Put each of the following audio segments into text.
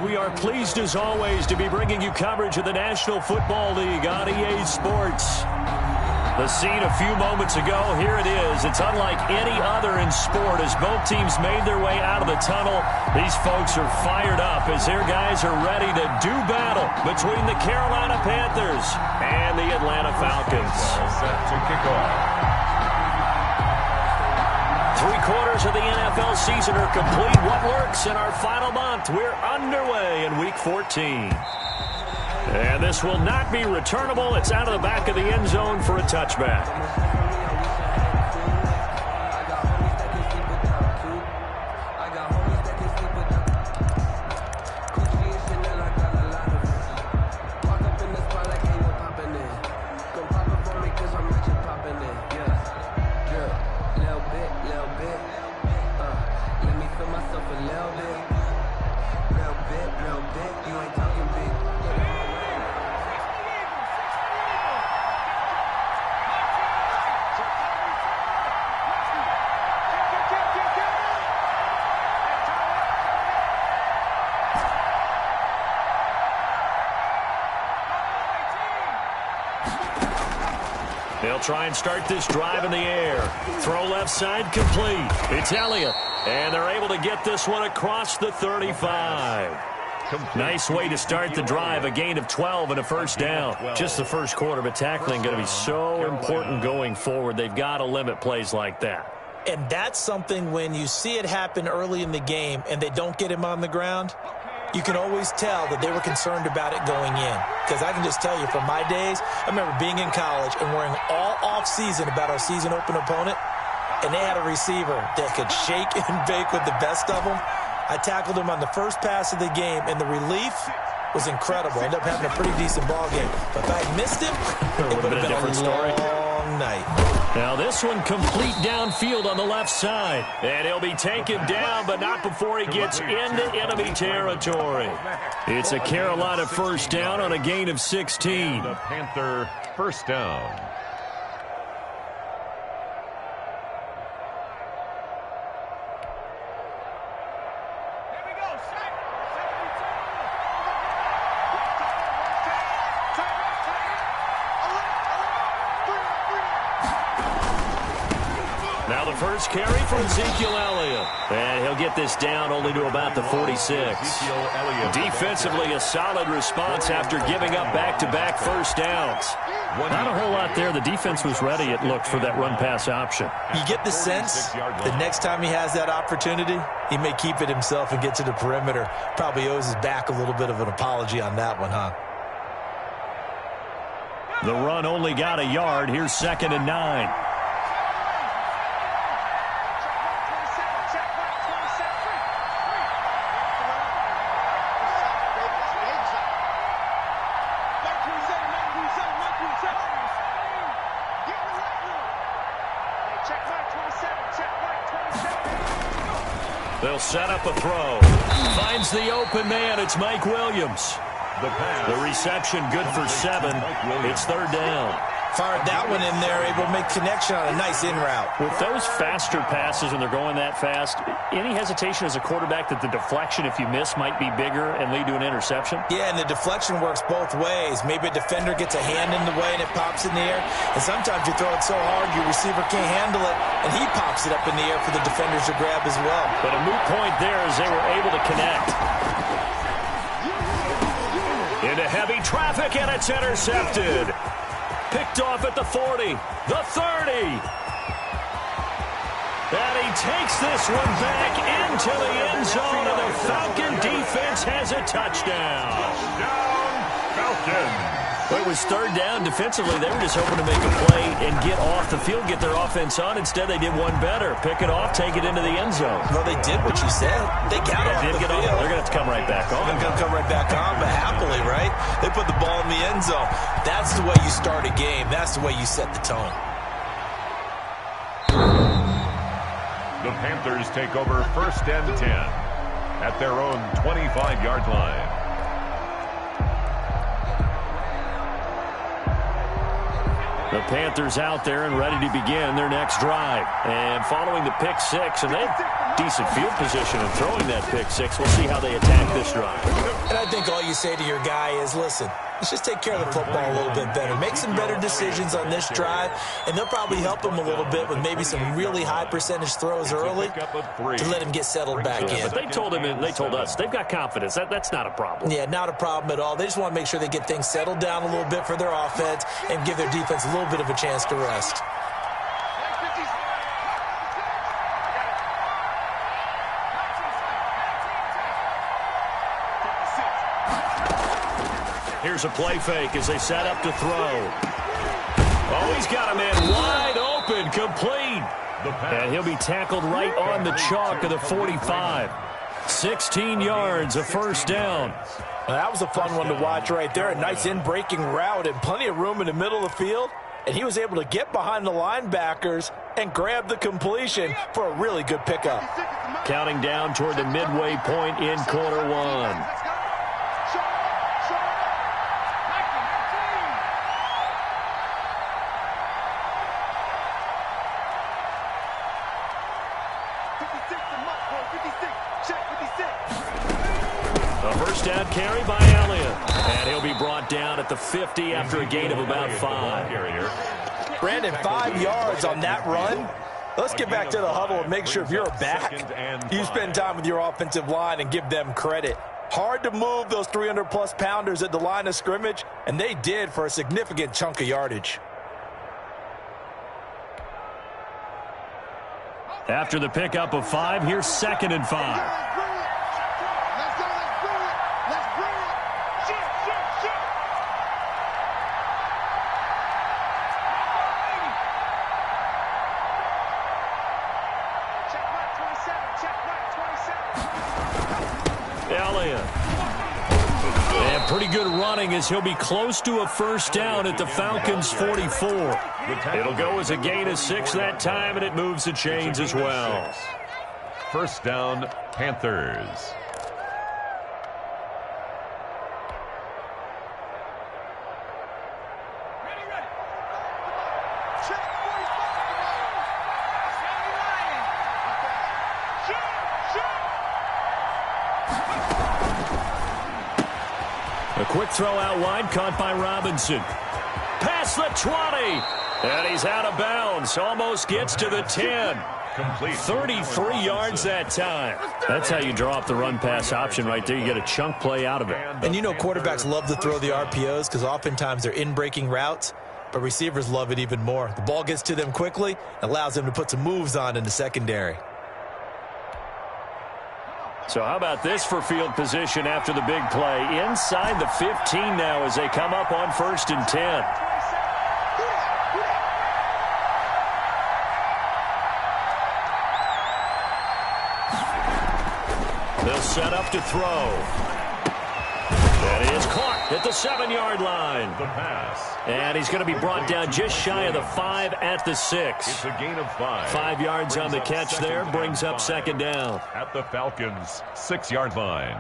We are pleased as always to be bringing you coverage of the National Football League on EA Sports. The scene a few moments ago, here it is. It's unlike any other in sport as both teams made their way out of the tunnel. These folks are fired up as their guys are ready to do battle between the Carolina Panthers and the Atlanta Falcons. Set to kick off. 3/4 of the NFL season are complete. What works in our final month? We're underway in Week 14. And this will not be returnable. It's out of the back of the end zone for a touchback. They'll try and start this drive in the air. Throw left side complete. It's Elliott. And they're able to get this one across the 35. Nice way to start the drive. A gain of 12 and a first down. Just the first quarter, but tackling going to be so important going forward. They've got to limit plays like that. And that's something when you see it happen early in the game and they don't get him on the ground, you can always tell that they were concerned about it going in. Because I can just tell you from my days, I remember being in college and worrying all off-season about our season open opponent, and they had a receiver that could shake and bake with the best of them. I tackled him on the first pass of the game, and the relief was incredible. Ended up having a pretty decent ball game. But if I had missed him, it would have been a different story. Long night. Now this one complete downfield on the left side. And he'll be taken down, but not before he gets into enemy territory. It's a Carolina first down on a gain of 16. The Panther first down. First carry from Ezekiel Elliott. And he'll get this down only to about the 46. Defensively, a solid response after giving up back-to-back first downs. Not a whole lot there. The defense was ready, it looked, for that run-pass option. You get the sense the next time he has that opportunity, he may keep it himself and get to the perimeter. Probably owes his back a little bit of an apology on that one, huh? The run only got a yard. Here's 2nd and 9. They'll set up a throw. Finds the open man. It's Mike Williams. The reception good for 7. It's 3rd down. Fired that one in there, able to make connection on a nice in route. With those faster passes and they're going that fast, any hesitation as a quarterback that the deflection, if you miss, might be bigger and lead to an interception? Yeah, and the deflection works both ways. Maybe a defender gets a hand in the way and it pops in the air. And sometimes you throw it so hard your receiver can't handle it, and he pops it up in the air for the defenders to grab as well. But a moot point there as they were able to connect. Into heavy traffic, and it's intercepted. Picked off at the 40, the 30. And he takes this one back into the end zone, and the Falcon defense has a touchdown. Touchdown, Falcons. Well, it was 3rd down. Defensively, they were just hoping to make a play and get off the field, get their offense on. Instead, they did one better. Pick it off, take it into the end zone. Well, they did what you said. They got off the field. They're going to have to come right back on. They're going to come right back on, but happily, right? They put the ball in the end zone. That's the way you start a game. That's the way you set the tone. The Panthers take over 1st and 10 at their own 25-yard line. The Panthers out there and ready to begin their next drive. And following the pick 6, and Decent field position and throwing that pick six. We'll see how they attack this drive. And I think all you say to your guy is, listen, let's just take care of the football a little bit better. Make some better decisions on this drive, and they'll probably help him a little bit with maybe some really high percentage throws early to let him get settled back in. But they told him, and they told us, they've got confidence. That's not a problem. Yeah, not a problem at all. They just want to make sure they get things settled down a little bit for their offense and give their defense a little bit of a chance to rest. Here's a play fake as they set up to throw. Oh, he's got a man wide open, complete. And he'll be tackled right on the chalk of the 45. 16 yards, a first down. Well, that was a fun one to watch right there. A nice in-breaking route and plenty of room in the middle of the field. And he was able to get behind the linebackers and grab the completion for a really good pickup. Counting down toward the midway point in quarter one. Down carry by Elliott. And he'll be brought down at the 50 after a gain of about 5. Brandon, 5 yards on that run. Let's get back to the huddle and make sure if you're a back, you spend time with your offensive line and give them credit. Hard to move those 300-plus pounders at the line of scrimmage, and they did for a significant chunk of yardage. After the pickup of 5, here's 2nd and 5. Pretty good running as he'll be close to a first down at the Falcons' 44. It'll go as a gain of 6 that time, and it moves the chains as well. First down, Panthers. A quick throw out wide, caught by Robinson. Past the 20, and he's out of bounds. Almost gets to the 10. Complete. 33 yards that time. That's how you draw up the run-pass option right there. You get a chunk play out of it. And you know quarterbacks love to throw the RPOs because oftentimes they're in-breaking routes, but receivers love it even more. The ball gets to them quickly, allows them to put some moves on in the secondary. So how about this for field position after the big play? Inside the 15 now as they come up on 1st and 10. They'll set up to throw. And he is caught at the 7-yard line. The pass. And he's going to be brought down just shy of the 5 at the 6. It's a gain of 5. 5 yards on the catch there, brings up 2nd down. At the Falcons' 6-yard line.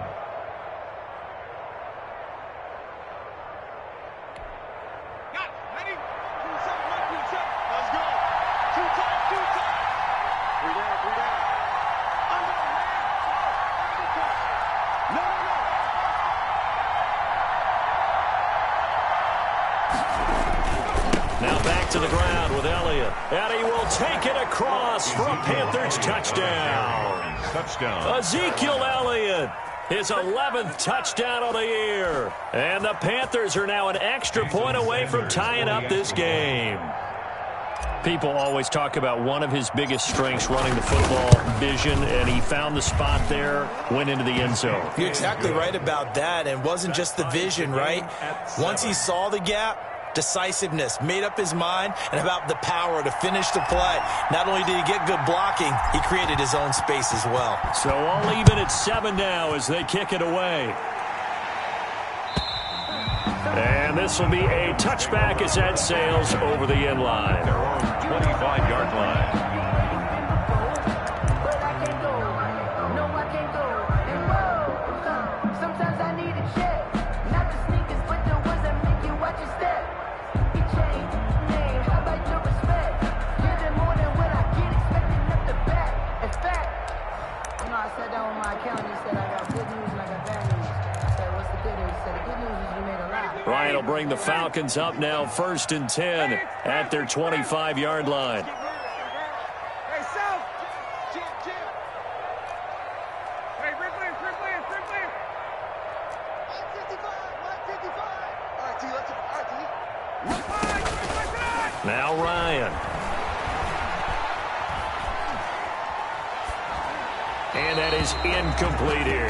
Now back to the ground with Elliott. And he will take it across for a Panthers touchdown. Touchdown. Ezekiel Elliott, his 11th touchdown of the year. And the Panthers are now an extra point away from tying up this game. People always talk about one of his biggest strengths running the football, vision, and he found the spot there, went into the end zone. You're exactly right about that, and it wasn't just the vision, right? Once he saw the gap, decisiveness, made up his mind, and about the power to finish the play. Not only did he get good blocking, he created his own space as well. So all even at 7 now as they kick it away. And this will be a touchback as that sails over the end line. Their own 25-yard line. Ryan will bring the Falcons up now 1st and 10 at their 25-yard line. Now Ryan. And that is incomplete here.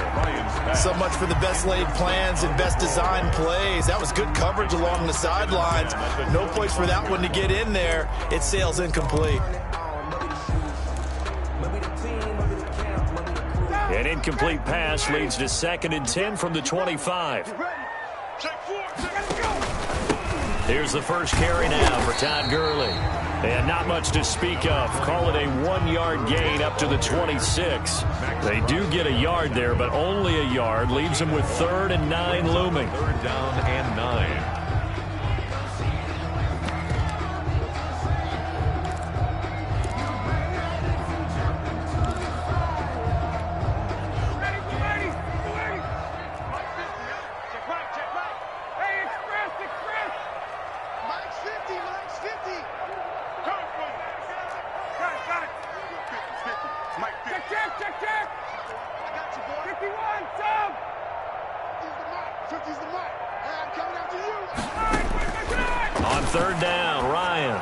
So much for the best laid plans and best designed plays. That was good coverage along the sidelines. No place for that one to get in there. It sails incomplete. An incomplete pass leads to 2nd and 10 from the 25. Here's the first carry now for Todd Gurley. And not much to speak of. Call it a 1-yard gain up to the 26. They do get a yard there, but only a yard. Leaves them with 3rd and 9 looming. 3rd down and 9. On 3rd down, Ryan.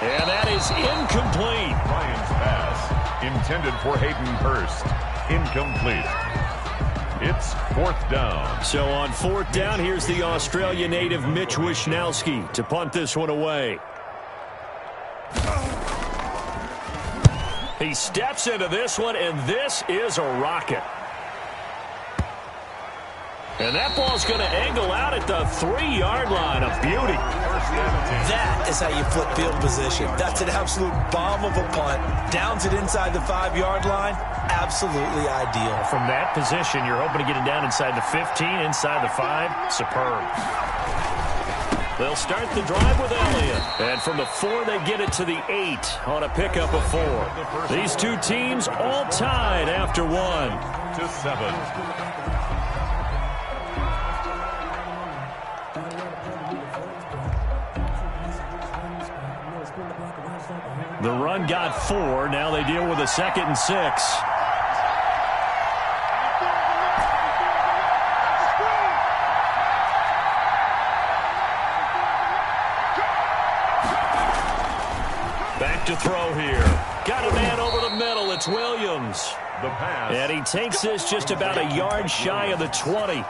And that is incomplete. Ryan's pass intended for Hayden Hurst. Incomplete. It's 4th down. So on 4th down, here's the Australia native Mitch Wishnowsky to punt this one away. He steps into this one, and this is a rocket. And that ball's going to angle out at the 3-yard line. A beauty. That is how you flip field position. That's an absolute bomb of a punt. Downs it inside the 5-yard line. Absolutely ideal. From that position, you're hoping to get it down inside the 15, inside the 5. Superb. They'll start the drive with Elliott. And from the 4, they get it to the 8 on a pickup of 4. These two teams all tied after 1. To 7. The run got 4. Now they deal with a 2nd and 6. Back to throw here. Got a man over the middle. It's Williams. The pass. And he takes this just about a yard shy of the 20.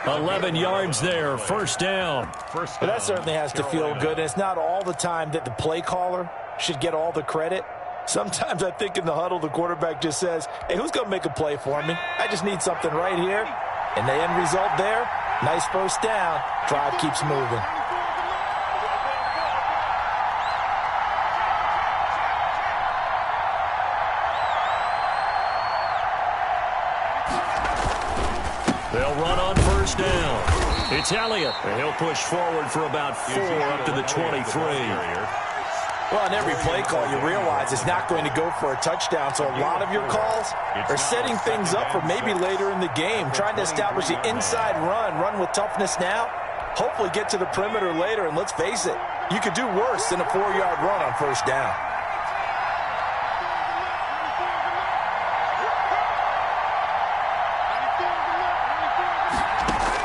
11 yards there. 1st down. But that certainly has to feel good. And it's not all the time that the play caller should get all the credit. Sometimes I think in the huddle, the quarterback just says, hey, who's going to make a play for me? I just need something right here. And the end result there, nice 1st down. Drive keeps moving. They'll run on 1st down. It's Elliott. And he'll push forward for about 4 up to the 23. Well, in every play call, you realize it's not going to go for a touchdown. So a lot of your calls are setting things up for maybe later in the game, trying to establish the inside run with toughness now, hopefully get to the perimeter later. And let's face it, you could do worse than a 4-yard run on 1st down.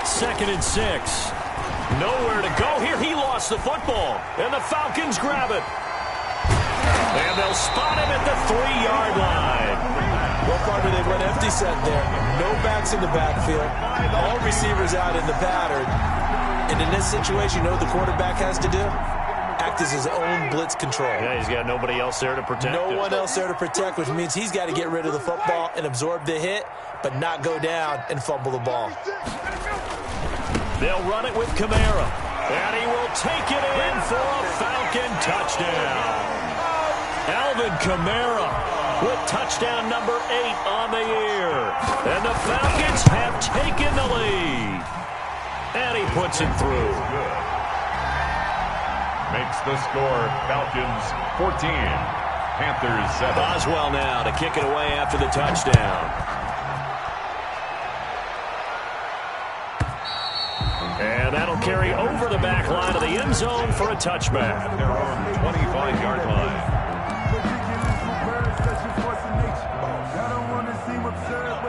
Second and 6. Nowhere to go here. He lost the football, and the Falcons grab it. And they'll spot him at the 3-yard line. Well, partner, they went empty set there. No backs in the backfield. All receivers out in the pattern. And in this situation, you know what the quarterback has to do? Act as his own blitz control. Yeah, he's got nobody else there to protect him. No one else there to protect, which means he's got to get rid of the football and absorb the hit, but not go down and fumble the ball. They'll run it with Kamara. And he will take it in for a Falcon touchdown. Alvin Kamara with touchdown number 8 on the year. And the Falcons have taken the lead. And he puts it through. Makes the score Falcons 14. Panthers 7. Boswell now to kick it away after the touchdown. that'll carry over the back line of the end zone for a touchback. At their own 25-yard line.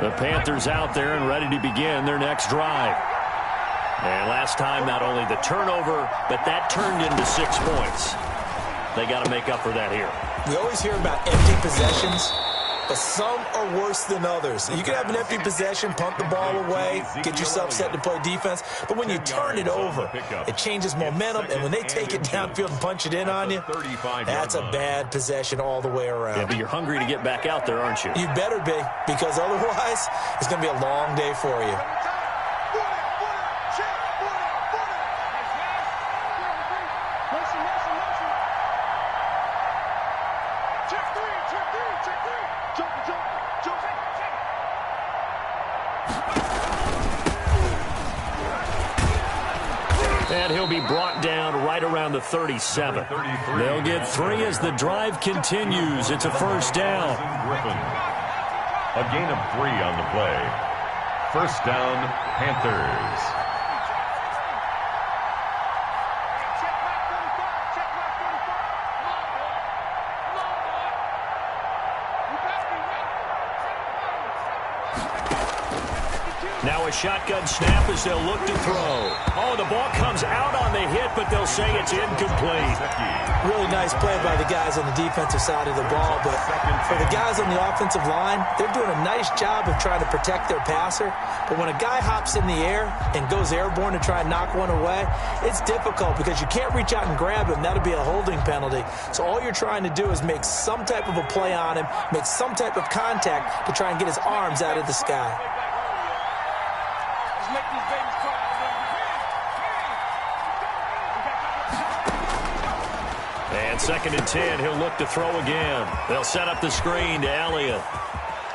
The Panthers out there and ready to begin their next drive. And last time, not only the turnover, but that turned into 6 points. They got to make up for that here. We always hear about empty possessions, but some are worse than others. You can have an empty possession, punt the ball away, get yourself set to play defense, but when you turn it over, it changes momentum, and when they take it downfield and punch it in on you, that's a bad possession all the way around. Yeah, but you're hungry to get back out there, aren't you? You better be, because otherwise, it's going to be a long day for you. And he'll be brought down right around the 37. They'll get 3 as the drive continues. It's a first down. A gain of 3 on the play. First down, Panthers. Now a shotgun snap as they'll look to throw. Oh, the ball comes out on the hit, but they'll say it's incomplete. Really nice play by the guys on the defensive side of the ball, but for the guys on the offensive line, they're doing a nice job of trying to protect their passer. But when a guy hops in the air and goes airborne to try and knock one away, it's difficult because you can't reach out and grab him. That'll be a holding penalty. So all you're trying to do is make some type of a play on him, make some type of contact to try and get his arms out of the sky. And 2nd and 10, he'll look to throw again. They'll set up the screen to Elliott.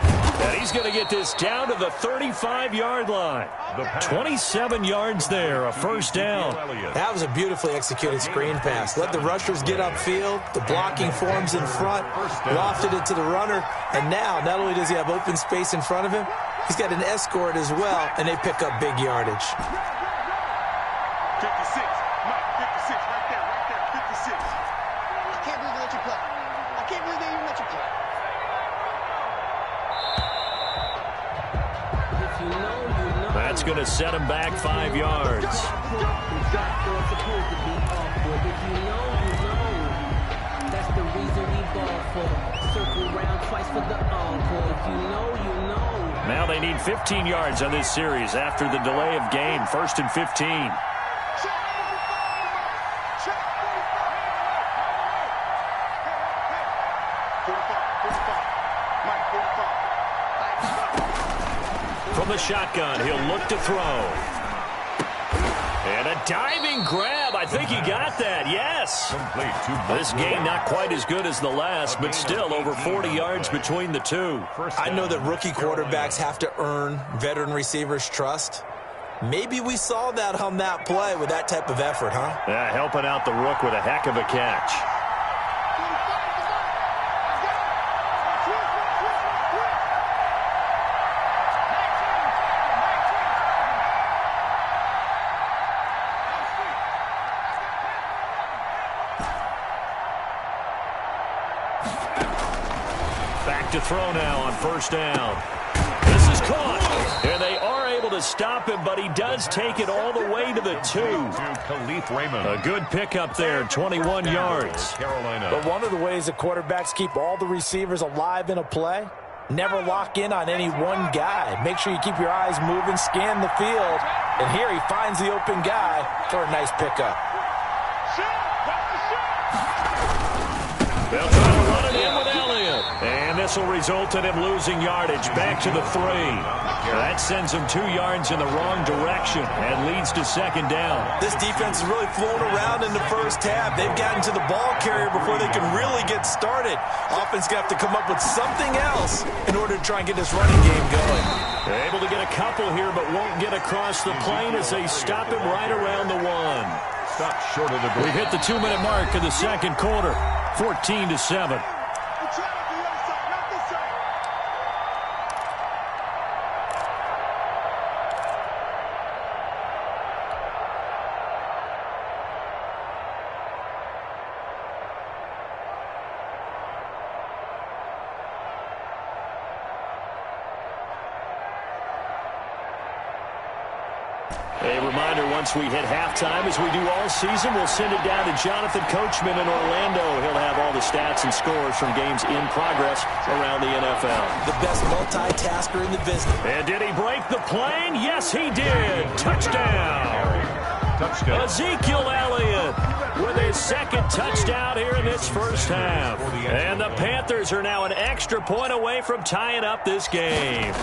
And he's going to get this down to the 35-yard line. 27 yards there, a first down. That was a beautifully executed screen pass. Let the rushers get upfield. The blocking forms in front. Lofted it to the runner. And now, not only does he have open space in front of him, he's got an escort as well, and they pick up big yardage. 56. Mike, 56, right there, 56. I can't believe they let you play. I can't believe they even let you play. That's going to set him back 5 yards. That's the reason we ball for. Circle round twice for the encore. If you know, you know. Now they need 15 yards on this series after the delay of game. 1st and 15. From the shotgun, he'll look to throw. And a diving grab. I think he got that. Yes. This game not quite as good as the last, but still over 40 yards between the two. I know that rookie quarterbacks have to earn veteran receivers' trust. Maybe we saw that on that play with that type of effort, huh? Yeah, helping out the rook with a heck of a catch. To throw now on first down. This is caught. And they are able to stop him, but he does take it all the way to the 2. A good pickup there, 21 yards. But one of the ways the quarterbacks keep all the receivers alive in a play, never lock in on any one guy. Make sure you keep your eyes moving, scan the field. And here he finds the open guy for a nice pickup. They'll try to run it in with Elliott. And this will result in him losing yardage back to the 3. That sends him 2 yards in the wrong direction and leads to 2nd down. This defense has really flown around in the first half. They've gotten to the ball carrier before they can really get started. Offense got to come up with something else in order to try and get this running game going. They're able to get a couple here, but won't get across the plane as they stop him right around the 1. Stop short of the break. We hit the 2-minute mark of the second quarter. 14-7. A reminder, once we hit halftime, as we do all season, we'll send it down to Jonathan Coachman in Orlando. He'll have all the stats and scores from games in progress around the NFL. The best multitasker in the business. And did he break the plane? Yes, he did. Touchdown. Touchdown. Ezekiel Elliott with his second touchdown here in this first half. And the Panthers are now an extra point away from tying up this game.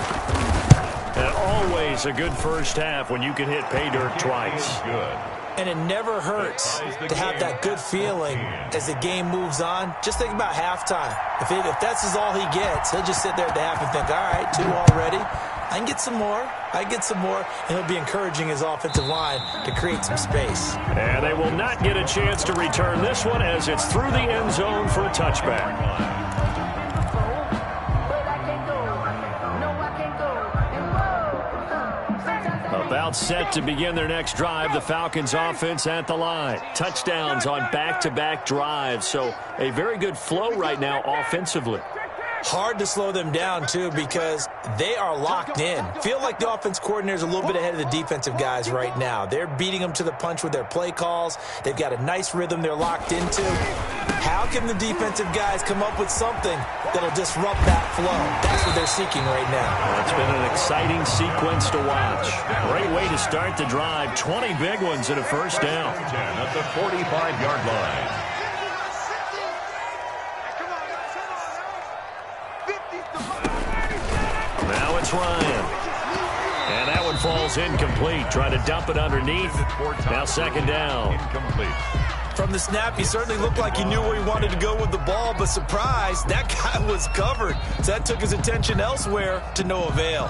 And always a good first half when you can hit pay dirt twice. Good. And it never hurts to have that good feeling as the game moves on. Just think about halftime. If that's all he gets, he'll just sit there at the half and think, all right, 2 already. I can get some more. And he'll be encouraging his offensive line to create some space. And they will not get a chance to return this one as it's through the end zone for a touchback. About set to begin their next drive, the Falcons offense at the line. Touchdowns on back-to-back drives, so a very good flow right now offensively. Hard to slow them down, too, because they are locked in. Feel like the offense coordinator is a little bit ahead of the defensive guys right now. They're beating them to the punch with their play calls. They've got a nice rhythm they're locked into. How can the defensive guys come up with something that'll disrupt that flow? That's what they're seeking right now. Well, it's been an exciting sequence to watch. Great way to start the drive. 20 big ones and a first down. 10 at the 45-yard line. Now it's Ryan. And that one falls incomplete. Trying to dump it underneath. Now second down. Incomplete. From the snap, he certainly looked like he knew where he wanted to go with the ball, but surprise, that guy was covered. So that took his attention elsewhere to no avail.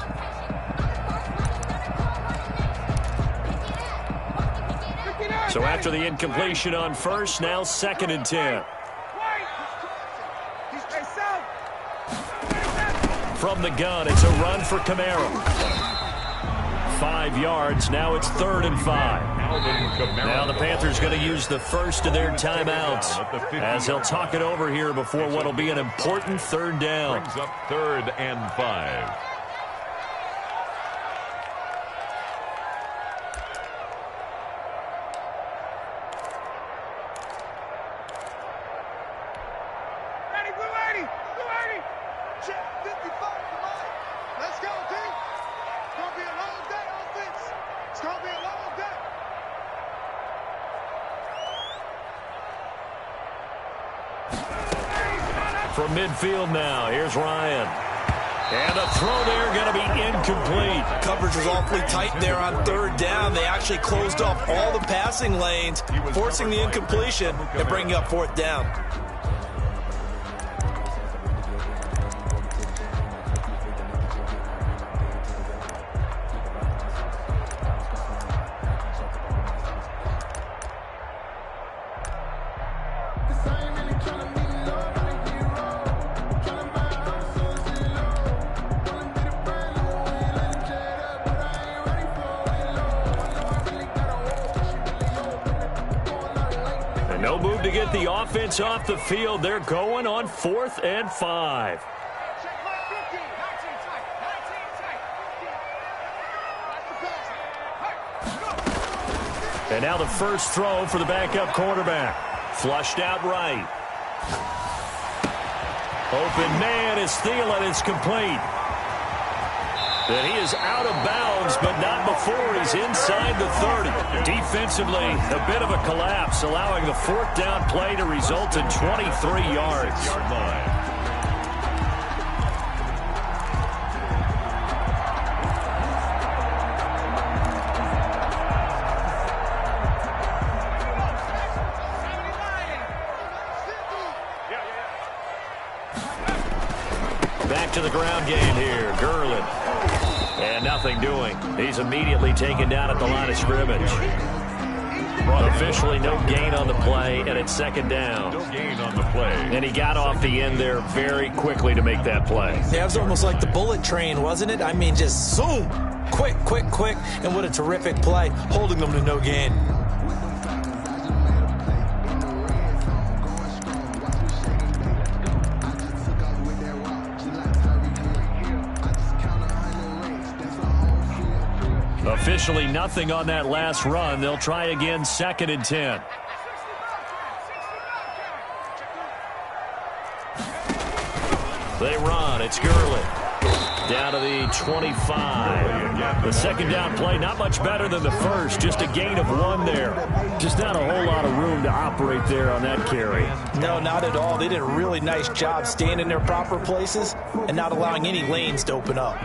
So after the incompletion on first, now second and 10. From the gun, it's a run for Kamara. 5 yards. Now it's 3rd and 5. Now the Panthers going to use the first of their timeouts as they'll talk it over here before what will be an important 3rd down. Brings up 3rd and 5. From midfield now, here's Ryan. And a throw there going to be incomplete. Coverage was awfully tight there on 3rd down. They actually closed off all the passing lanes, forcing the incompletion and bringing up 4th down. No move to get the offense off the field. They're going on 4th and 5. And now the first throw for the backup quarterback. Flushed out right. Open man is Thielen. It's complete. And he is out of bounds, but not before he's inside the 30. Defensively, a bit of a collapse, allowing the 4th down play to result in 23 yards. Back to the ground game here. Gurley. And nothing doing. He's immediately taken down at the line of scrimmage. Officially no gain on the play, and it's 2nd down. No gain on the play. And he got off the end there very quickly to make that play. Yeah, it was almost like the bullet train, wasn't it? I mean, just zoom. Quick. And what a terrific play, holding them to no gain. Officially nothing on that last run. They'll try again, 2nd and 10. They run. It's Gurley. Down to the 25. The second down play, not much better than the first. Just a gain of 1 there. Just not a whole lot of room to operate there on that carry. No, not at all. They did a really nice job staying in their proper places and not allowing any lanes to open up.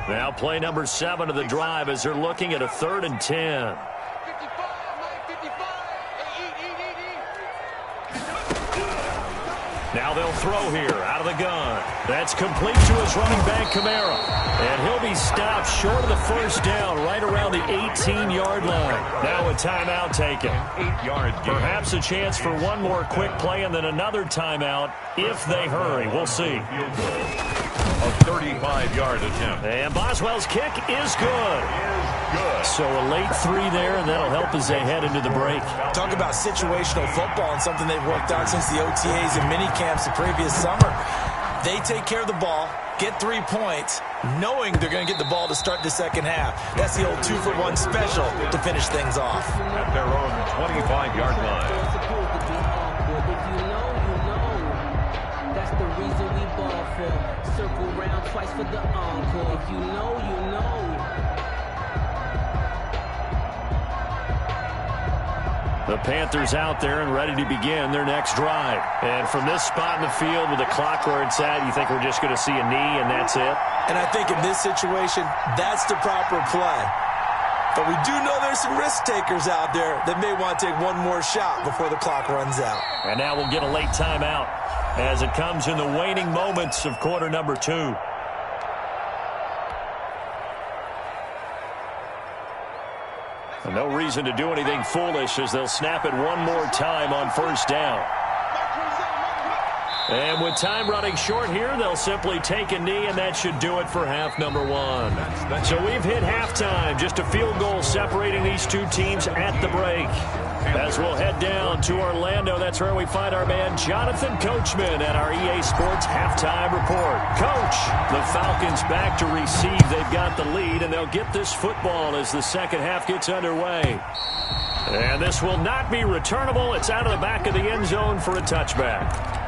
Now play number 7 of the drive as they're looking at a 3rd and 10. Now they'll throw here out of the gun. That's complete to his running back, Kamara. And he'll be stopped short of the first down right around the 18-yard line. Now a timeout taken. 8-yard gain. Perhaps a chance for one more quick play and then another timeout if they hurry. We'll see. A 35-yard attempt. And Boswell's kick is good. So a late 3 there, and that'll help as they head into the break. Talk about situational football and something they've worked on since the OTAs and mini camps the previous summer. They take care of the ball, get 3 points, knowing they're going to get the ball to start the second half. That's the old 2-for-1 special to finish things off. At their own 25-yard line. If you know, you know. That's the reason we ball for. Circle round twice for the encore. If you know, you know. The Panthers out there and ready to begin their next drive. And from this spot in the field with the clock where it's at, you think we're just going to see a knee and that's it? And I think in this situation, that's the proper play. But we do know there's some risk takers out there that may want to take one more shot before the clock runs out. And now we'll get a late timeout as it comes in the waning moments of quarter number 2. And no reason to do anything foolish as they'll snap it one more time on first down. And with time running short here, they'll simply take a knee, and that should do it for half number 1. So we've hit halftime. Just a field goal separating these two teams at the break. As we'll head down to Orlando, that's where we find our man Jonathan Coachman at our EA Sports Halftime Report. Coach, the Falcons back to receive. They've got the lead, and they'll get this football as the second half gets underway. And this will not be returnable. It's out of the back of the end zone for a touchback.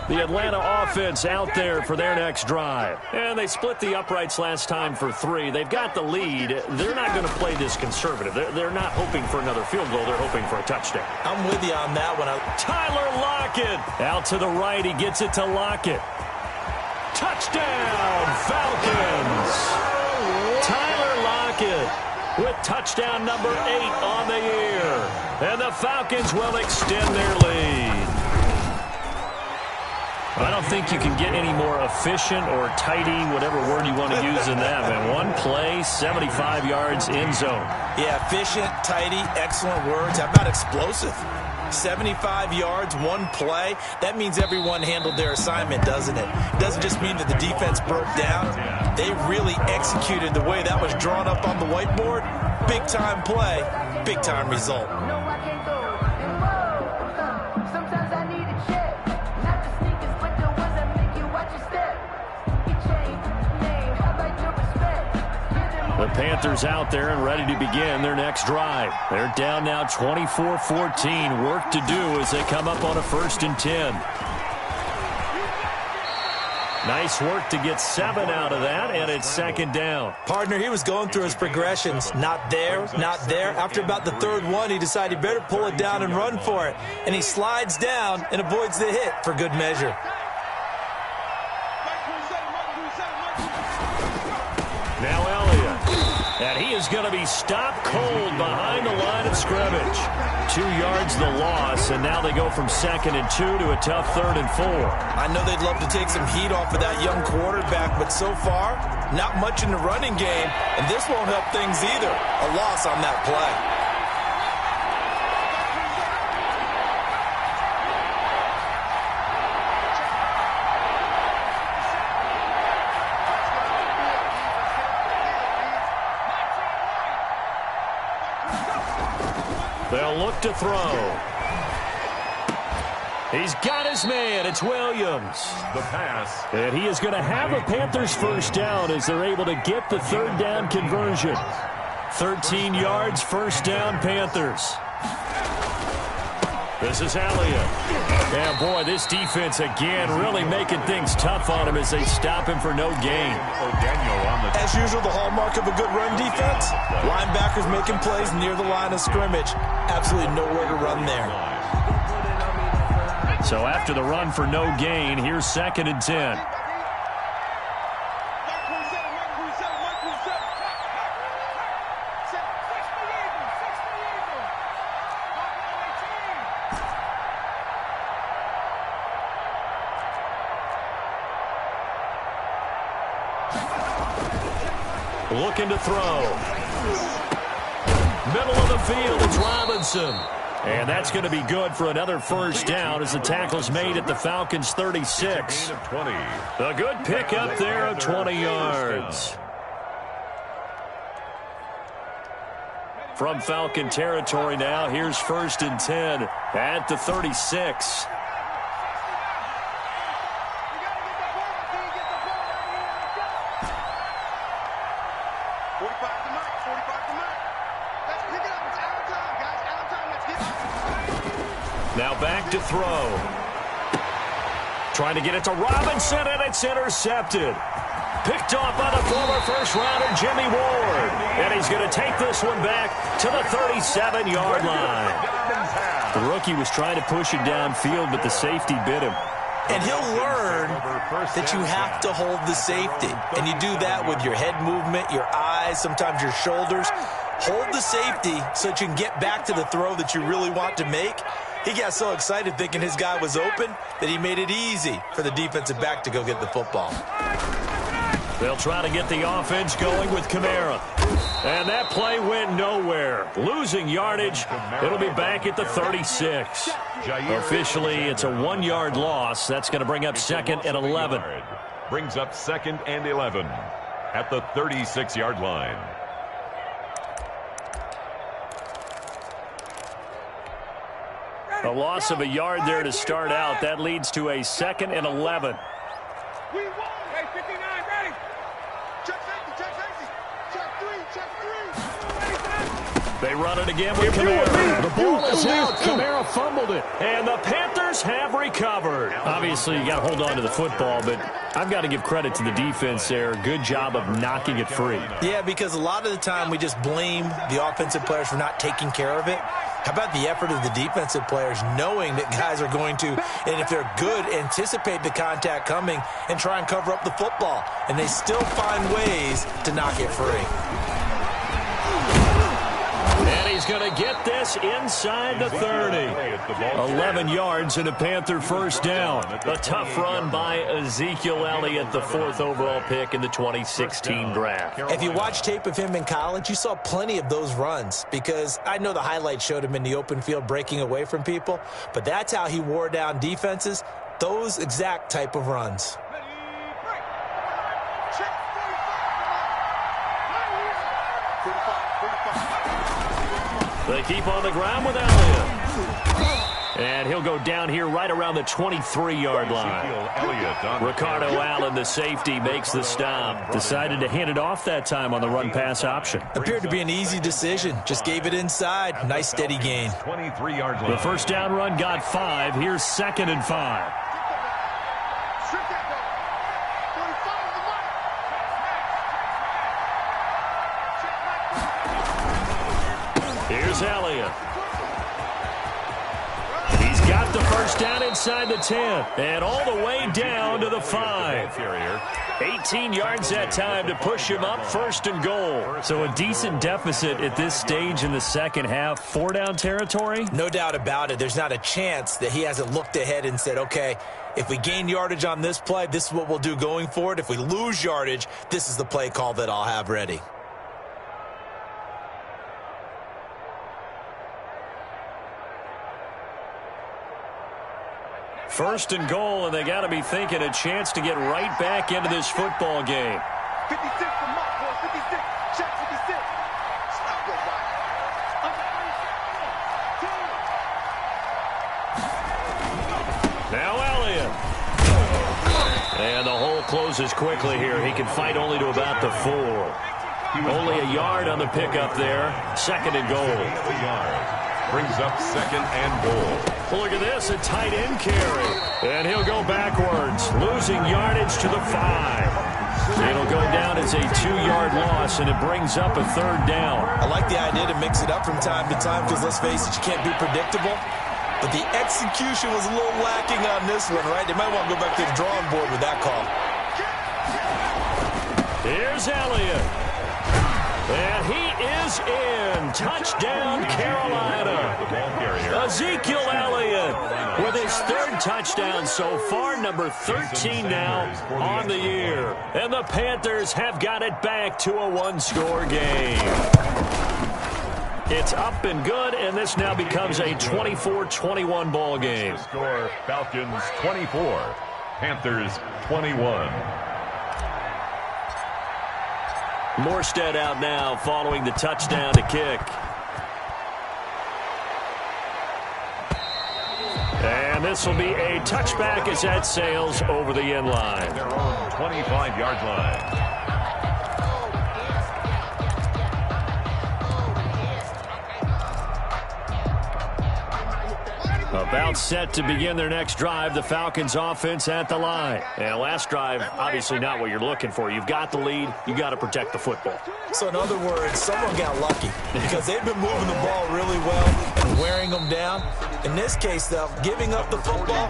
The Atlanta offense out there for their next drive. And they split the uprights last time for 3. They've got the lead. They're not going to play this conservative. They're not hoping for another field goal. They're hoping for a touchdown. I'm with you on that one. Tyler Lockett. Out to the right. He gets it to Lockett. Touchdown, Falcons. Tyler Lockett with touchdown number 8 on the year. And the Falcons will extend their lead. I don't think you can get any more efficient or tidy, whatever word you want to use in that, man. One play, 75 yards, end zone. Yeah, efficient, tidy, excellent words. How about explosive? 75 yards, one play. That means everyone handled their assignment, doesn't it? It doesn't just mean that the defense broke down. They really executed the way that was drawn up on the whiteboard. Big-time play, big-time result. The Panthers out there and ready to begin their next drive. They're down now 24-14. Work to do as they come up on a 1st and 10. Nice work to get 7 out of that, and it's 2nd down. Partner, he was going through his progressions. Not there, not there. After about the 3rd one, he decided he better pull it down and run for it. And he slides down and avoids the hit for good measure. Now Elliott. And he is going to be stopped cold behind the line of scrimmage. 2 yards the loss, and now they go from 2nd and 2 to a tough 3rd and 4. I know they'd love to take some heat off of that young quarterback, but so far, not much in the running game, and this won't help things either. A loss on that play. They'll look to throw. He's got his man. It's Williams. The pass. And he is going to have a Panthers first down as they're able to get the third down conversion. 13 yards, first down, Panthers. This is Elliott. And, boy, this defense, again, really making things tough on him as they stop him for no gain. As usual, the hallmark of a good run defense, linebackers making plays near the line of scrimmage. Absolutely nowhere to run there. So after the run for no gain, here's 2nd and 10. Looking to throw. Middle of the field, it's Robinson. And that's going to be good for another first down as the tackle's made at the Falcons' 36. A good pickup there of 20 yards. From Falcon territory now, here's 1st and 10 at the 36. Now back to throw. Trying to get it to Robinson, and it's intercepted. Picked off by the former first-rounder Jimmy Ward. And he's going to take this one back to the 37-yard line. The rookie was trying to push it downfield, but the safety bit him. And he'll learn that you have to hold the safety. And you do that with your head movement, your eyes, sometimes your shoulders. Hold the safety so that you can get back to the throw that you really want to make. He got so excited thinking his guy was open that he made it easy for the defensive back to go get the football. They'll try to get the offense going with Kamara. And that play went nowhere. Losing yardage. It'll be back at the 36. Officially, it's a 1-yard loss. That's going to bring up 2nd and 11. Brings up 2nd and 11 at the 36-yard line. A loss of a yard there to start out. That leads to a 2nd and 11. We won. Hey, 59, ready. Check safety, check safety. Check 3. They run it again with Kamara. The ball is out. Kamara fumbled it. And the Panthers have recovered. Obviously, you got to hold on to the football, but I've got to give credit to the defense there. Good job of knocking it free. Yeah, because a lot of the time we just blame the offensive players for not taking care of it. How about the effort of the defensive players knowing that guys are going to, and if they're good, anticipate the contact coming and try and cover up the football. And they still find ways to knock it free. And he's going to get this inside the 30. 11 yards and a Panther first down. A tough run by Ezekiel Elliott, the 4th overall pick in the 2016 draft. If you watch tape of him in college, you saw plenty of those runs because I know the highlights showed him in the open field breaking away from people, but that's how he wore down defenses, those exact type of runs. They keep on the ground with Elliott. And he'll go down here right around the 23-yard line. Ricardo Allen, the safety, makes the stop. Decided to hand it off that time on the run-pass option. Appeared to be an easy decision. Just gave it inside. Nice steady gain. 23-yard line. The first down run got 5. Here's 2nd and 5. Here's Elliott. He's got the first down inside the 10. And all the way down to the 5. 18 yards that time to push him up 1st and goal. So a decent deficit at this stage in the second half. 4-down territory? No doubt about it. There's not a chance that he hasn't looked ahead and said, okay, if we gain yardage on this play, this is what we'll do going forward. If we lose yardage, this is the play call that I'll have ready. First and goal, and they got to be thinking a chance to get right back into this football game. 56 for Mark, boy. 56. Check 56. Stop your closes quickly here. He can fight only to about the 4. Only a yard on the pickup there. 2nd and goal. Brings up 2nd and goal. Well, look at this, a tight end carry. And he'll go backwards, losing yardage to the 5. It'll go down as a 2-yard loss, and it brings up a 3rd down. I like the idea to mix it up from time to time because, let's face it, you can't be predictable. But the execution was a little lacking on this one, right? They might want to go back to the drawing board with that call. Here's Elliott. And he is in. Touchdown, Carolina. Ezekiel Elliott with his 3rd touchdown so far, number 13 now on the year. And the Panthers have got it back to a 1-score game. It's up and good, and this now becomes a 24-21 ball game. Score, Falcons 24, Panthers 21. Morstead out now following the touchdown to kick. And this will be a touchback as that sails over the end line. Their own 25-yard line. About set to begin their next drive, the Falcons offense at the line. And last drive, obviously not what you're looking for. You've got the lead. You got to protect the football. So in other words, someone got lucky because they've been moving the ball really well and wearing them down. In this case, though, giving up the football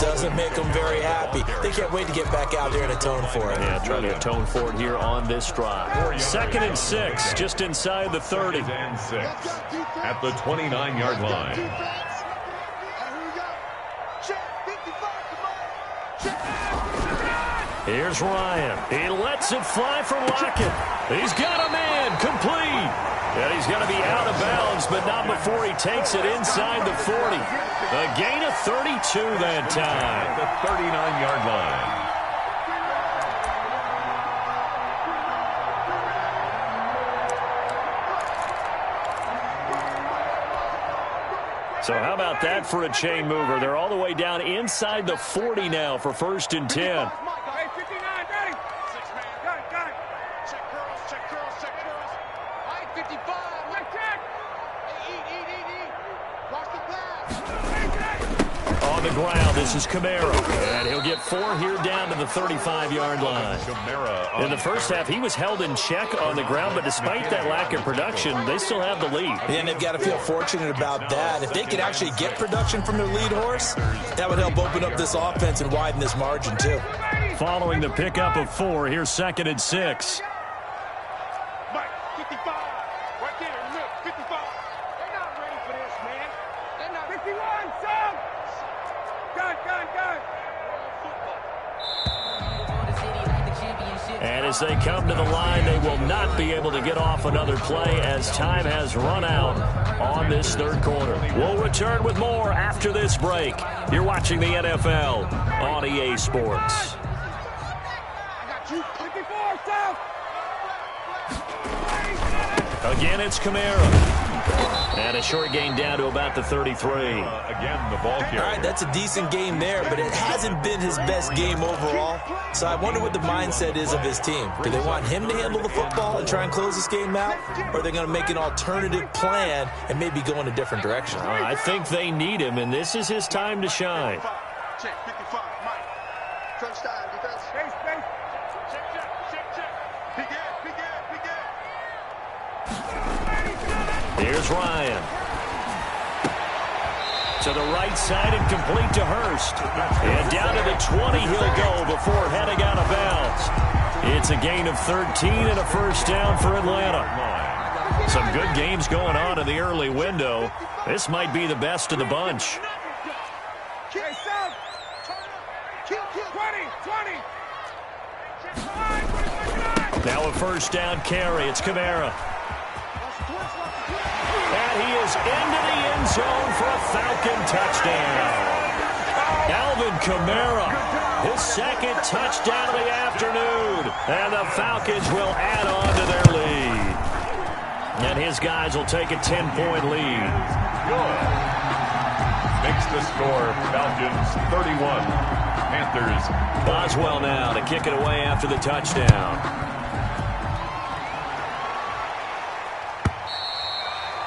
doesn't make them very happy. They can't wait to get back out there and atone for it. Yeah, trying to atone for it here on this drive. 2nd and 6, just inside the 30. 2nd and 6 at the 29-yard line. Here's Ryan. He lets it fly for Lockett. He's got a man complete. And he's going to be out of bounds, but not before he takes it inside the 40. A gain of 32 that time. The 39-yard line. So how about that for a chain mover? They're all the way down inside the 40 now for 1st and 10. On the ground, this is Kamara. And he'll get 4 here down to the 35-yard line. In the first half, he was held in check on the ground, but despite that lack of production, they still have the lead. And they've got to feel fortunate about that. If they could actually get production from their lead horse, that would help open up this offense and widen this margin, too. Following the pickup of 4, here's 2nd and 6. And as they come to the line, they will not be able to get off another play as time has run out on this 3rd quarter. We'll return with more after this break. You're watching the NFL on EA Sports. Again, it's Kamara. And a short gain down to about the 33. Again, the ball carrier. All right, that's a decent game there, but it hasn't been his best game overall. So I wonder what the mindset is of his team. Do they want him to handle the football and try and close this game out? Or are they going to make an alternative plan and maybe go in a different direction? I think they need him, and this is his time to shine. Check 55, Mike. Crunch time, defense. Check. Big air. Here's Ryan. To the right side and complete to Hurst. And down to the 20 he'll go before heading out of bounds. It's a gain of 13 and a 1st down for Atlanta. Some good games going on in the early window. This might be the best of the bunch. Now a 1st down carry. It's Kamara. And he is into the end zone for a Falcon touchdown. Alvin Kamara, his 2nd touchdown of the afternoon. And the Falcons will add on to their lead. And his guys will take a 10-point lead. Good. Makes the score Falcons 31, Panthers. Boswell now to kick it away after the touchdown.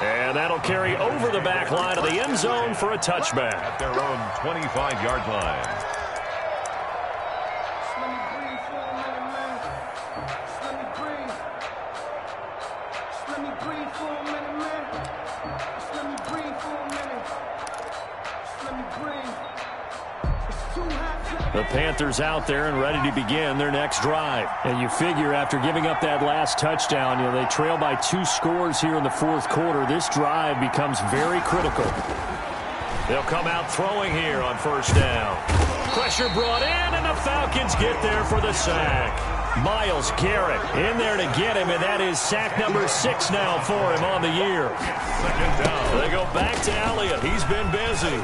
And that'll carry over the back line of the end zone for a touchback. At their own 25-yard line. The Panthers out there and ready to begin their next drive. And you figure after giving up that last touchdown, they trail by 2 scores here in the fourth quarter. This drive becomes very critical. They'll come out throwing here on first down. Pressure brought in, and the Falcons get there for the sack. Myles Garrett in there to get him, and that is sack number 6 now for him on the year. Second down. They go back to Elliott. He's been busy.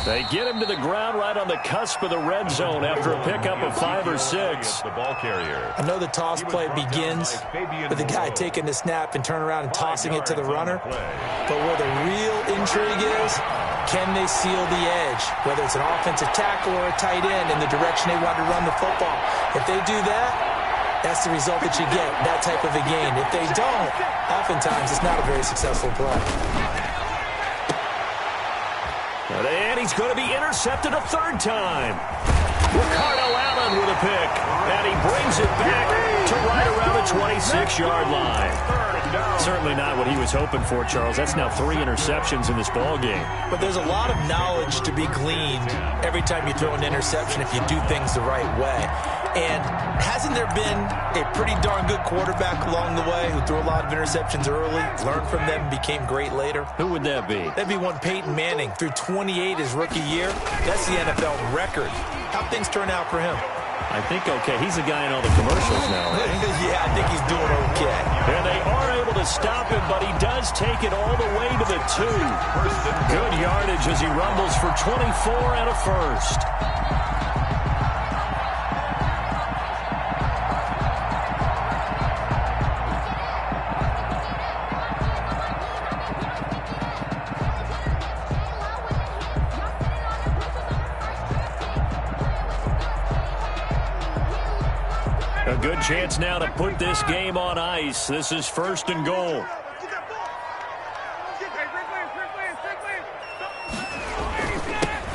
They get him to the ground right on the cusp of the red zone after a pickup of 5 or 6. The ball carrier. I know the toss play begins with the guy taking the snap and turning around and tossing it to the runner. But where the real intrigue is, can they seal the edge? Whether it's an offensive tackle or a tight end in the direction they want to run the football. If they do that, that's the result that you get, that type of a gain. If they don't, oftentimes it's not a very successful play. And he's going to be intercepted a 3rd time. Ricardo Allen with a pick. And he brings it back to right around the 26-yard line. Certainly not what he was hoping for, Charles. That's now 3 interceptions in this ball game. But there's a lot of knowledge to be gleaned every time you throw an interception if you do things the right way. And hasn't there been a pretty darn good quarterback along the way who threw a lot of interceptions early, learned from them, became great later? Who would that be? That'd be one Peyton Manning. Threw 28 his rookie year. That's the NFL record. How'd things turn out for him? I think okay. He's the guy in all the commercials now, right? Yeah, I think he's doing okay. And they are able to stop him, but he does take it all the way to the 2. Good yardage as he rumbles for 24 and a first. A good chance now to put this game on ice. This is 1st and goal.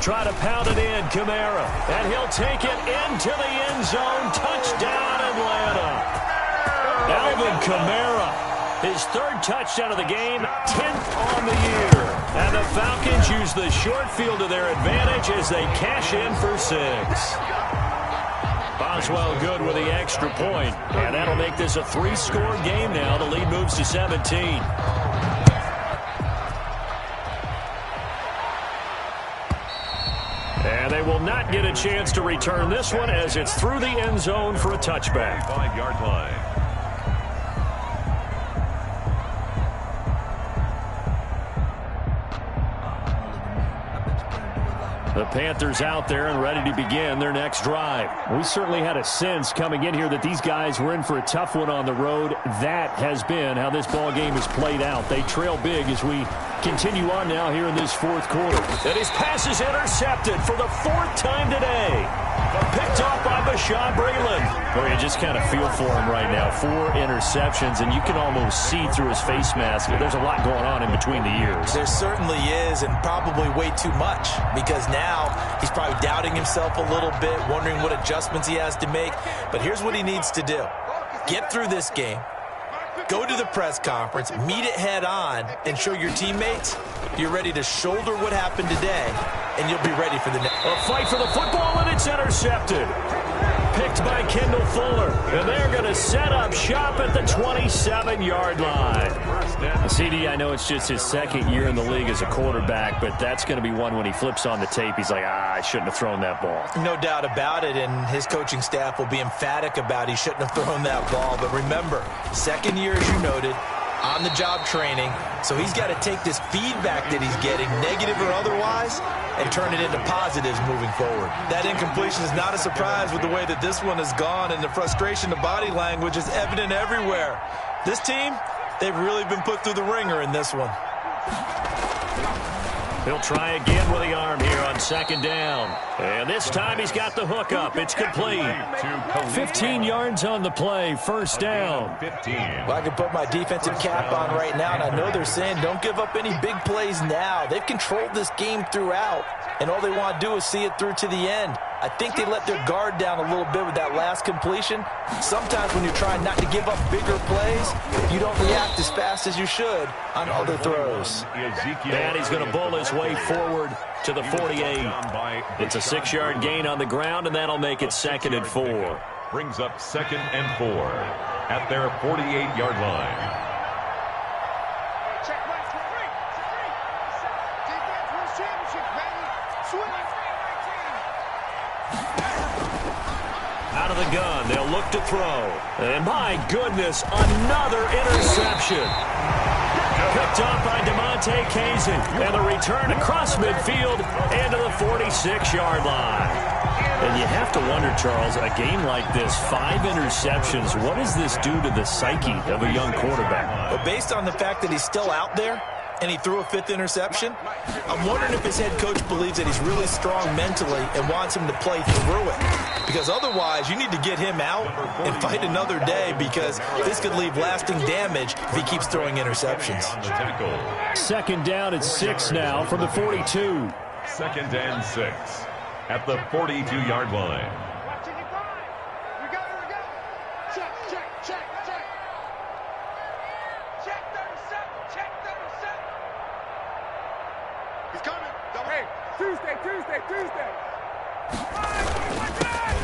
Try to pound it in, Kamara. And he'll take it into the end zone. Touchdown, Atlanta. Alvin Kamara, his 3rd touchdown of the game, 10th on the year. And the Falcons use the short field to their advantage as they cash in for 6. Boswell good with the extra point, and that'll make this a 3-score game now. The lead moves to 17. And they will not get a chance to return this one as it's through the end zone for a touchback. 5-yard line. The Panthers out there and ready to begin their next drive. We certainly had a sense coming in here that these guys were in for a tough one on the road. That has been how this ball game is played out. They trail big as we continue on now here in this 4th quarter. And his pass is intercepted for the 4th time today. Picked off by Bashaud Breeland. Boy, you just kind of feel for him right now. 4 interceptions, and you can almost see through his face mask. There's a lot going on in between the ears. There certainly is, and probably way too much, because now he's probably doubting himself a little bit, wondering what adjustments he has to make. But here's what he needs to do. Get through this game. Go to the press conference, meet it head on, and show your teammates you're ready to shoulder what happened today, and you'll be ready for the next. A fight for the football, and it's intercepted. Picked by Kendall Fuller, and they're going to set up shop at the 27-yard line. CD, I know it's just his 2nd year in the league as a quarterback, but that's going to be one when he flips on the tape. He's like, I shouldn't have thrown that ball. No doubt about it, and his coaching staff will be emphatic about he shouldn't have thrown that ball. But remember, 2nd year, as you noted, on-the-job training, so he's got to take this feedback that he's getting, negative or otherwise, and turn it into positives moving forward. That incompletion is not a surprise with the way that this one has gone, and the frustration, the body language is evident everywhere. This team, they've really been put through the ringer in this one. He'll try again with the arm here on second down. And this time he's got the hook up. It's complete. 15 yards on the play. First down. Well, I can put my defensive cap on right now, and I know they're saying don't give up any big plays now. They've controlled this game throughout, and all they want to do is see it through to the end. I think they let their guard down a little bit with that last completion. Sometimes when you're trying not to give up bigger plays, you don't react as fast as you should on other throws. And he's going to bull his way forward to the 48. It's a 6-yard gain on the ground, and that'll make it 2nd and 4. Brings up 2nd and 4 at their 48-yard line. Out of the gun, they'll look to throw. And my goodness, another interception. Picked up by DeMonte Kazin. And the return across midfield and to the 46-yard line. And you have to wonder, Charles, a game like this, 5 interceptions, what does this do to the psyche of a young quarterback? But based on the fact that he's still out there, and he threw a 5th interception, I'm wondering if his head coach believes that he's really strong mentally and wants him to play through it. Because otherwise, you need to get him out and fight another day, because this could leave lasting damage if he keeps throwing interceptions. 2nd down and 6 now from the 42. 2nd and 6 at the 42-yard line. Tuesday.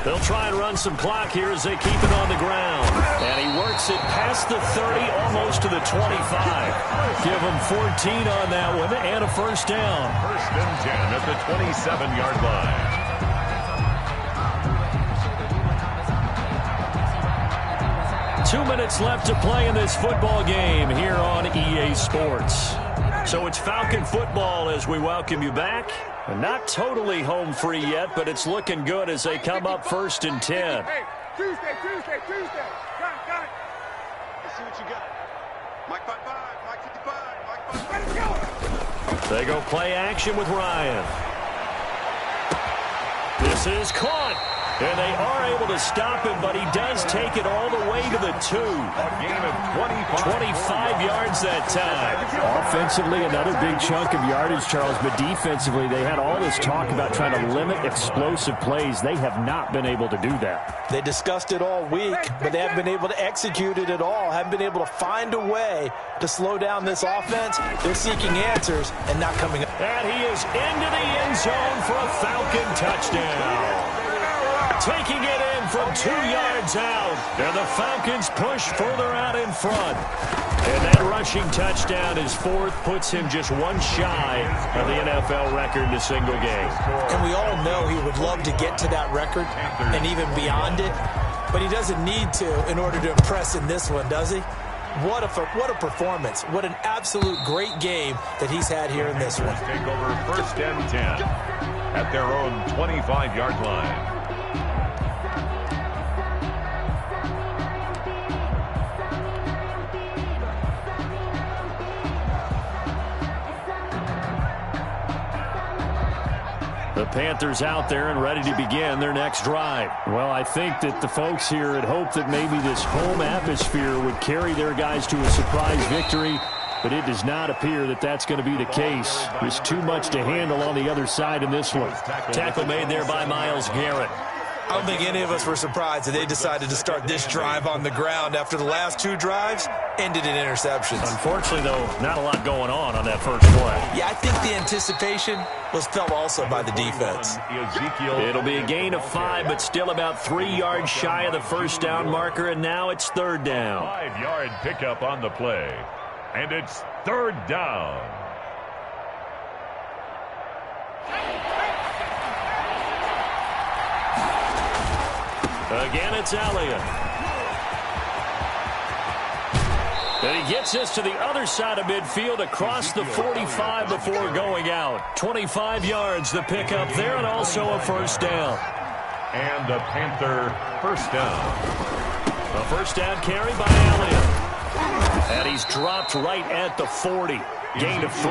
They'll try and run some clock here as they keep it on the ground. And he works it past the 30, almost to the 25. Give him 14 on that one and a first down. 1st and 10 at the 27-yard line. 2 minutes left to play in this football game here on EA Sports. So it's Falcon football as we welcome you back. Not totally home free yet, but it's looking good as they come up 1st and 10. Hey, Tuesday. Got it. Let's see what you got. Mike 55, Mike 55, Mike 55. Let's go. They go play action with Ryan. This is caught. And they are able to stop him, but he does take it all the way to the 2. A gain of 25 yards that time. Offensively, another big chunk of yardage, Charles, but defensively, they had all this talk about trying to limit explosive plays. They have not been able to do that. They discussed it all week, but they haven't been able to execute it at all. Haven't been able to find a way to slow down this offense. They're seeking answers and not coming up. And he is into the end zone for a Falcon touchdown. Taking it in from 2 yards out. And the Falcons push further out in front. And that rushing touchdown, his 4th, puts him just 1 shy of the NFL record in a single game. And we all know he would love to get to that record and even beyond it. But he doesn't need to in order to impress in this one, does he? What a performance. What an absolute great game that he's had here in this one. Take over 1st and 10 at their own 25-yard line. The Panthers out there and ready to begin their next drive. Well, I think that the folks here had hoped that maybe this home atmosphere would carry their guys to a surprise victory, but it does not appear that that's going to be the case. There's too much to handle on the other side in this one. Tackle made there by Myles Garrett. I don't think any of us were surprised that they decided to start this drive on the ground after the last 2 drives ended in interceptions. Unfortunately, though, not a lot going on that first play. Yeah, I think the anticipation was felt also by the defense. It'll be a gain of 5, but still about 3 yards shy of the first down marker, and now it's 3rd down. 5-yard pickup on the play, and it's 3rd down. Again, it's Elliott. And he gets us to the other side of midfield across the 45 before going out. 25 yards the pickup there, and also a first down. And a Panther first down. A first down carry by Elliott. And he's dropped right at the 40. Gain of 3.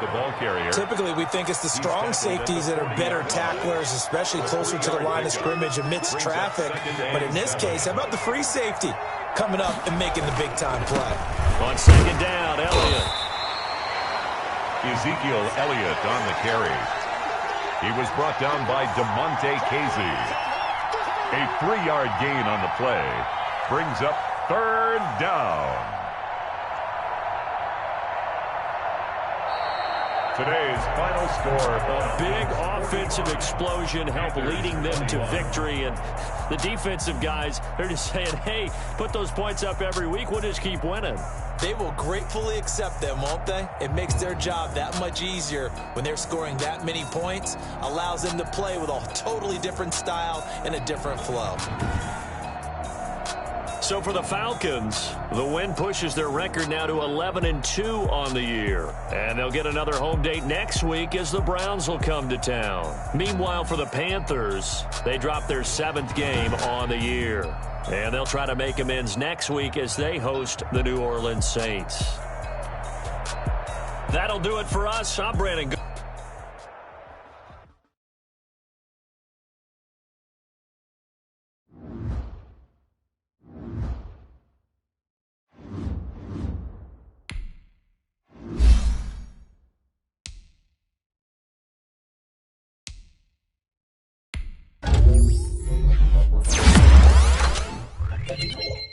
The ball carrier. Typically, we think it's the strong safeties that are better tacklers, especially closer to the line of scrimmage amidst traffic. But in this case, how about the free safety coming up and making the big-time play? On second down, Elliott. Ezekiel Elliott on the carry. He was brought down by DeMonte Casey. A 3-yard gain on the play brings up third down. Today's final score. A big offensive explosion helped leading them to victory. And the defensive guys, they're just saying, hey, put those points up every week. We'll just keep winning. They will gratefully accept them, won't they? It makes their job that much easier when they're scoring that many points. Allows them to play with a totally different style and a different flow. So for the Falcons, the win pushes their record now to 11-2 on the year. And they'll get another home date next week as the Browns will come to town. Meanwhile, for the Panthers, they drop their 7th game on the year. And they'll try to make amends next week as they host the New Orleans Saints. That'll do it for us. I'm Brandon. Thank you.